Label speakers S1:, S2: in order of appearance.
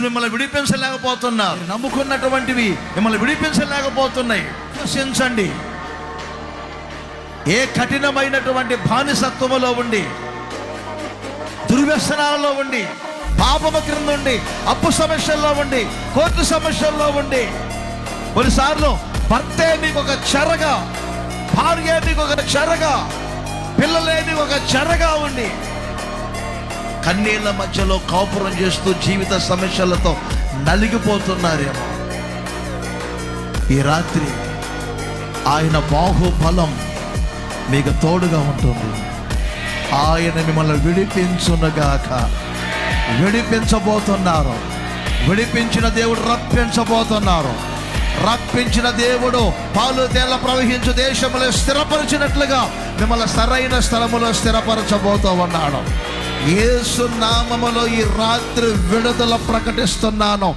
S1: సమస్యలు మిమ్మల్ని విడిపించలేకపోతున్నారు. నమ్ముకున్నటువంటివి మిమ్మల్ని విడిపించలేకపోతున్నాయి. విశ్వసించండి. ఏ కఠినమైనటువంటి బానిసత్వములో ఉండి, దుర్వ్యసనాలలో ఉండి, పాపము క్రింద ఉండి, అప్పు సమస్యల్లో ఉండి, కోర్టు సమస్యల్లో ఉండి, కొన్నిసార్లు భర్తే మీకు ఒక చెరగా, భార్య మీకు ఒక చెరగా, పిల్లలే మీకు ఒక చెరగా ఉండి కన్నీళ్ల మధ్యలో కాపురం చేస్తూ జీవిత సమస్యలతో నలిగిపోతున్నారేమో. ఈ రాత్రి ఆయన బాహుబలం మీకు తోడుగా ఉంటుంది. ఆయన మిమ్మల్ని విడిపించునుగాక. విడిపించబోతున్నారు. విడిపించిన దేవుడు రప్పించబోతున్నారు. రప్పించిన దేవుడు పాలు తేళ్ల ప్రవహించు దేశంలో స్థిరపరిచినట్లుగా మిమ్మల్ని సరైన స్థలములో స్థిరపరచబోతూ ఉన్నాడు. యేసు నామములో ఈ రాత్రి విడుదల ప్రకటిస్తున్నాను.